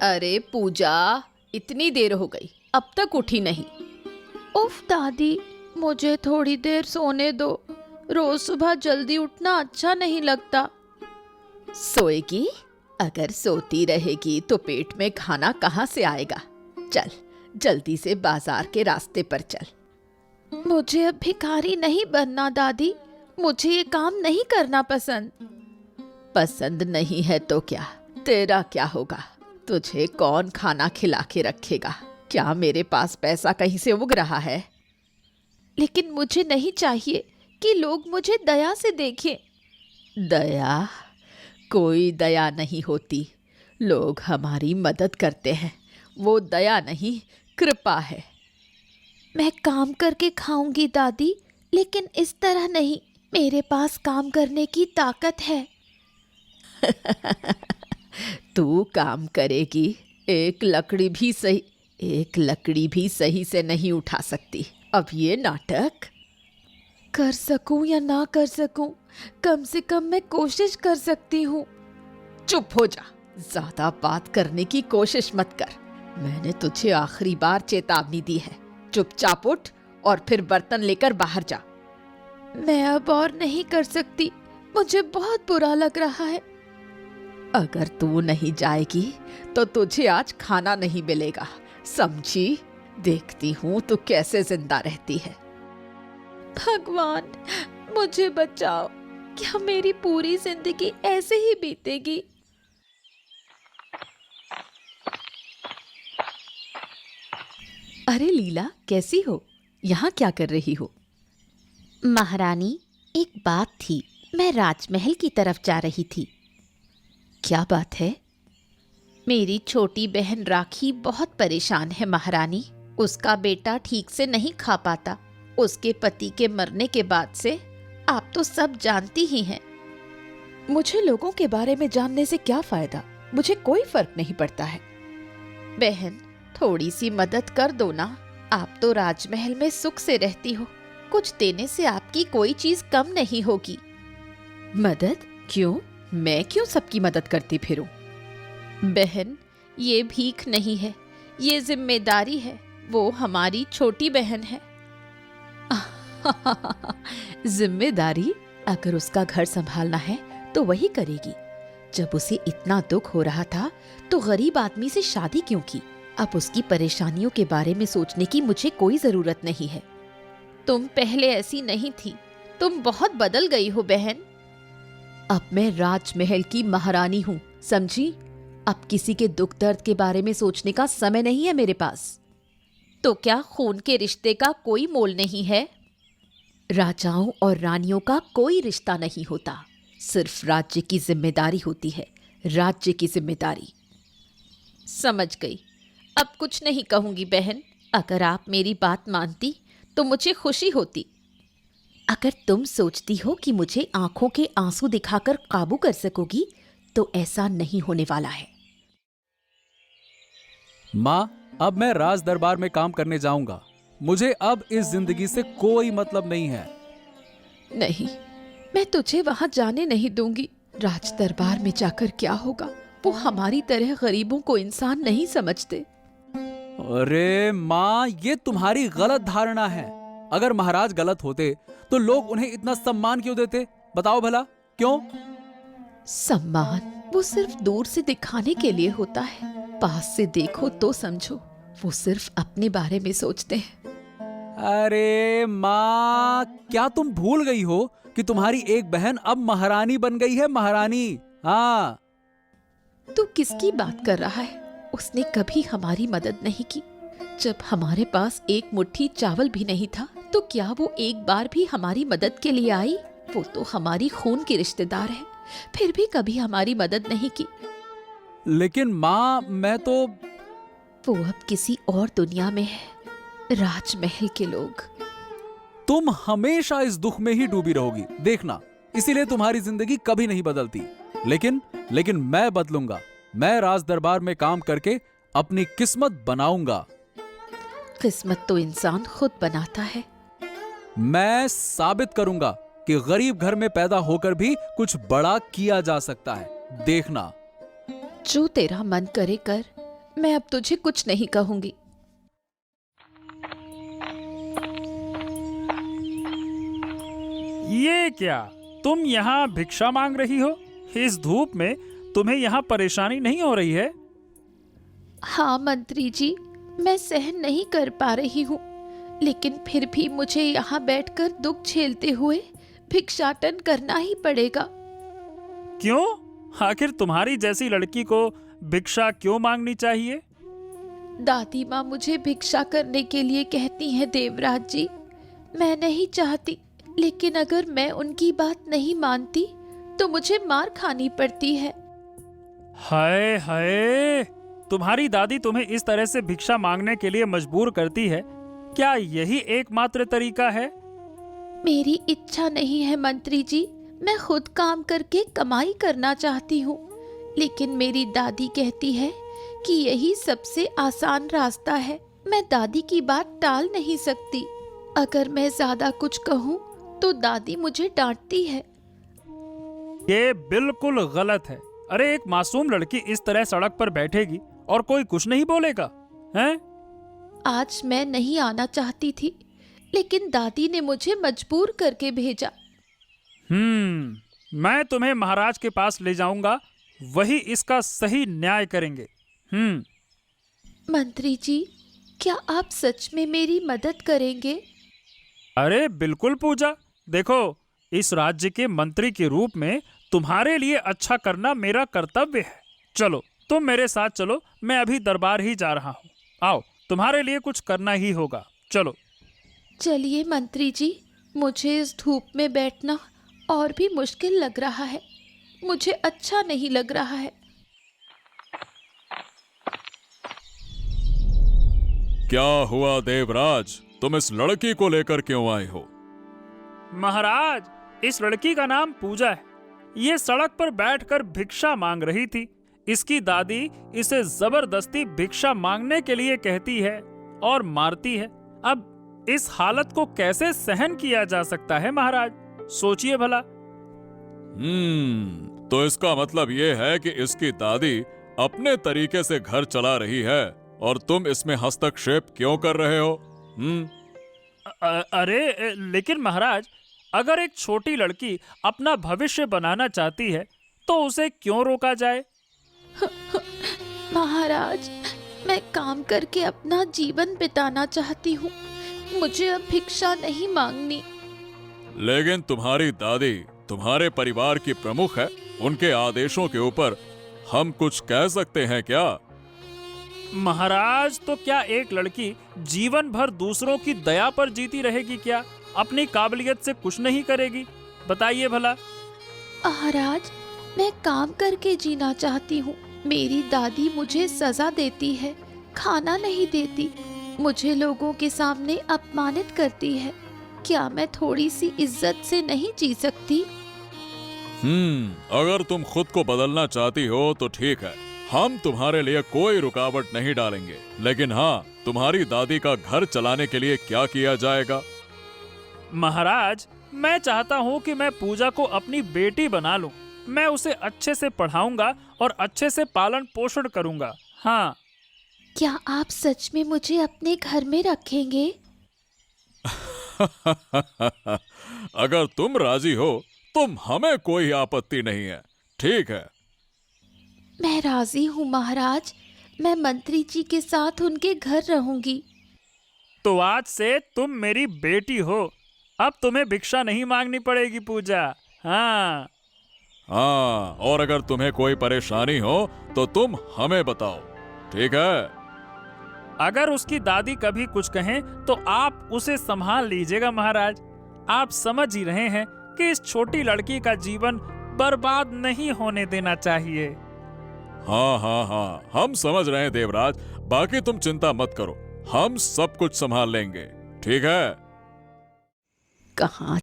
अरे पूजा, इतनी देर हो गई, अब तक उठी नहीं। उफ दादी, मुझे थोड़ी देर सोने दो। रोज सुबह जल्दी उठना अच्छा नहीं लगता। सोएगी? अगर सोती रहेगी तो पेट में खाना कहाँ से आएगा। चल जल्दी से बाजार के रास्ते पर चल। मुझे अब भिखारी नहीं बनना दादी, मुझे ये काम नहीं करना पसंद। पसंद नहीं है तो क्या, तेरा क्या होगा? तुझे कौन खाना खिला के रखेगा? क्या मेरे पास पैसा कहीं से उग रहा है? लेकिन मुझे नहीं चाहिए कि लोग मुझे दया से देखें। दया? कोई दया नहीं होती। लोग हमारी मदद करते हैं, वो दया नहीं, कृपा है। मैं काम करके खाऊंगी दादी, लेकिन इस तरह नहीं। मेरे पास काम करने की ताकत है। तू काम करेगी? एक लकड़ी भी सही से नहीं उठा सकती। अब ये नाटक। कर सकूं या ना कर सकूं, कम से कम मैं कोशिश कर सकती हूँ। चुप हो जा, ज्यादा बात करने की कोशिश मत कर। मैंने तुझे आखिरी बार चेतावनी दी है। चुपचाप उठ और फिर बर्तन लेकर बाहर जा। मैं अब और नहीं कर सकती, मुझे बहुत बुरा लग रहा है। अगर तू नहीं जाएगी तो तुझे आज खाना नहीं मिलेगा, समझी? देखती हूँ तू कैसे जिंदा रहती है। भगवान, मुझे बचाओ। क्या मेरी पूरी जिंदगी ऐसे ही बीतेगी? अरे लीला, कैसी हो? यहाँ क्या कर रही हो? महारानी, एक बात थी। मैं राजमहल की तरफ जा रही थी। क्या बात है? मेरी छोटी बहन राखी बहुत परेशान है महारानी। उसका बेटा ठीक से नहीं खा पाता। उसके पति के मरने के बाद से आप तो सब जानती ही हैं। मुझे लोगों के बारे में जानने से क्या फायदा? मुझे कोई फर्क नहीं पड़ता है। बहन, थोड़ी सी मदद कर दो ना। आप तो राजमहल में सुख से रहती हो, कुछ देने से आपकी कोई चीज कम नहीं होगी। मदद? क्यों? मैं क्यों सबकी मदद करती फिरूं? बहन, ये भीख नहीं है, ये जिम्मेदारी है। वो हमारी छोटी बहन है। जिम्मेदारी? अगर उसका घर संभालना है तो वही करेगी। जब उसे इतना दुख हो रहा था तो गरीब आदमी से शादी क्यों की? अब उसकी परेशानियों के बारे में सोचने की मुझे कोई जरूरत नहीं है। तुम पहले ऐसी नहीं थी, तुम बहुत बदल गई हो बहन। अब मैं राजमहल की महारानी हूँ, समझी? अब किसी के दुख दर्द के बारे में सोचने का समय नहीं है मेरे पास। तो क्या खून के रिश्ते का कोई मोल नहीं है? राजाओं और रानियों का कोई रिश्ता नहीं होता, सिर्फ राज्य की जिम्मेदारी होती है। राज्य की जिम्मेदारी। समझ गई, अब कुछ नहीं कहूंगी बहन। अगर आप मेरी बात मानती तो मुझे खुशी होती। अगर तुम सोचती हो कि मुझे आंखों के आंसू दिखाकर काबू कर सकोगी तो ऐसा नहीं होने वाला है। माँ, अब मैं राज दरबार में काम करने जाऊंगा। मुझे अब इस जिंदगी से कोई मतलब नहीं है। नहीं, मैं तुझे वहां जाने नहीं दूंगी। राज दरबार में जाकर क्या होगा? वो हमारी तरह गरीबों को इंसान नहीं समझते। अरे माँ, ये तुम्हारी गलत धारणा है। अगर महाराज गलत होते तो लोग उन्हें इतना सम्मान क्यों देते? बताओ भला, क्यों? सम्मान वो सिर्फ दूर से दिखाने के लिए होता है, पास से देखो तो समझो। वो सिर्फ अपने बारे में सोचते हैं। अरे माँ, क्या तुम भूल गई हो कि तुम्हारी एक बहन अब महारानी बन गई है? महारानी। हाँ। तू किसकी बात कर रहा है? उसने कभी हमारी मदद नहीं की। जब हमारे पास एक मुट्ठी चावल भी नहीं था तो क्या वो एक बार भी हमारी मदद के लिए आई? वो तो हमारी खून की रिश्तेदार है, फिर भी कभी हमारी मदद नहीं की। लेकिन माँ, मैं तो... वो अब किसी और दुनिया में है। राजमहल के लोग। तुम हमेशा इस दुख में ही डूबी रहोगी, देखना। इसीलिए तुम्हारी जिंदगी कभी नहीं बदलती। लेकिन मैं बदलूंगा। मैं राज दरबार में काम करके अपनी किस्मत बनाऊंगा। किस्मत तो इंसान खुद बनाता है। मैं साबित करूंगा कि गरीब घर में पैदा होकर भी कुछ बड़ा किया जा सकता है। देखना। जो तेरा मन करे कर। मैं अब तुझे कुछ नहीं कहूंगी। ये क्या, तुम यहाँ भिक्षा मांग रही हो? इस धूप में तुम्हें यहाँ परेशानी नहीं हो रही है? हाँ मंत्री जी, मैं सहन नहीं कर पा रही हूँ, लेकिन फिर भी मुझे यहाँ बैठकर दुख झेलते हुए भिक्षाटन करना ही पड़ेगा। क्यों? आखिर तुम्हारी जैसी लड़की को भिक्षा क्यों मांगनी चाहिए? दादी माँ मुझे भिक्षा करने के लिए कहती हैं देवराज जी। मैं नहीं चाहती, लेकिन अगर मैं उनकी बात नहीं मानती तो मुझे मार खानी पड़ती है। हाय हाय, तुम्हारी दादी तुम्हें इस तरह से भिक्षा मांगने के लिए मजबूर करती है? क्या यही एकमात्र तरीका है? मेरी इच्छा नहीं है मंत्री जी, मैं खुद काम करके कमाई करना चाहती हूँ, लेकिन मेरी दादी कहती है कि यही सबसे आसान रास्ता है। मैं दादी की बात टाल नहीं सकती। अगर मैं ज्यादा कुछ कहूँ तो दादी मुझे डांटती है। ये बिल्कुल गलत है। अरे, एक मासूम लड़की इस तरह सड़क पर बैठेगी और कोई कुछ नहीं बोलेगा, हैं? आज मैं नहीं आना चाहती थी, लेकिन दादी ने मुझे मजबूर करके भेजा। मैं तुम्हें महाराज के पास ले जाऊंगा, वही इसका सही न्याय करेंगे। मंत्री जी, क्या आप सच में मेरी मदद करेंगे? अरे बिल्कुल पूजा, देखो, इस राज्य के मंत्री के रूप में तुम्हारे लिए अच्छा करना मेरा कर्तव्य है। चलो, तुम मेरे साथ चलो, मैं अभी दरबार ही जा रहा हूँ। आओ, तुम्हारे लिए कुछ करना ही होगा, चलो। चलिए मंत्री जी, मुझे इस धूप में बैठना और भी मुश्किल लग रहा है। मुझे अच्छा नहीं लग रहा है। क्या हुआ देवराज, तुम इस लड़की को लेकर क्यों आए हो? महाराज, इस लड़की का नाम पूजा है। ये सड़क पर बैठकर भिक्षा मांग रही थी। इसकी दादी इसे जबरदस्ती भिक्षा मांगने के लिए कहती है और मारती है। अब इस हालत को कैसे सहन किया जा सकता है महाराज? सोचिए भला। तो इसका मतलब ये है कि इसकी दादी अपने तरीके से घर चला रही है और तुम इसमें हस्तक्षेप क्यों कर रहे हो? अरे लेकिन महाराज, अगर एक छोटी लड़की अपना भविष्य बनाना चाहती है तो उसे क्यों रोका जाए? महाराज, मैं काम करके अपना जीवन बिताना चाहती हूँ। मुझे अब भिक्षा नहीं मांगनी। लेकिन तुम्हारी दादी तुम्हारे परिवार की प्रमुख है, उनके आदेशों के ऊपर हम कुछ कह सकते हैं क्या? महाराज, तो क्या एक लड़की जीवन भर दूसरों की दया पर जीती रहेगी क्या? अपनी काबिलियत से कुछ नहीं करेगी? बताइए भला। महाराज, मैं काम करके जीना चाहती हूँ। मेरी दादी मुझे सजा देती है, खाना नहीं देती, मुझे लोगों के सामने अपमानित करती है। क्या मैं थोड़ी सी इज्जत से नहीं जी सकती? अगर तुम खुद को बदलना चाहती हो तो ठीक है, हम तुम्हारे लिए कोई रुकावट नहीं डालेंगे। लेकिन हाँ, तुम्हारी दादी का घर चलाने के लिए क्या किया जाएगा? महाराज, मैं चाहता हूँ कि मैं पूजा को अपनी बेटी बना लूं। मैं उसे अच्छे से पढ़ाऊंगा और अच्छे से पालन पोषण करूंगा। हाँ। क्या आप सच में मुझे अपने घर में रखेंगे? अगर तुम राजी हो तो हमें कोई आपत्ति नहीं है। ठीक है। मैं राजी हूँ महाराज। मैं मंत्री जी के साथ उनके घर रहूंगी। तो आज से तुम मेरी बेटी हो। अब तुम्हें भिक्षा नहीं मांगनी पड़ेगी पूजा। हाँ। और अगर तुम्हें कोई परेशानी हो तो तुम हमें बताओ, ठीक है? अगर उसकी दादी कभी कुछ कहें तो आप उसे संभाल लीजिएगा महाराज। आप समझ ही रहे हैं कि इस छोटी लड़की का जीवन बर्बाद नहीं होने देना चाहिए। हाँ, हम समझ रहे हैं देवराज। बाकी तुम चिंता मत करो, हम सब कुछ संभाल लेंगे, ठीक है? कहाँ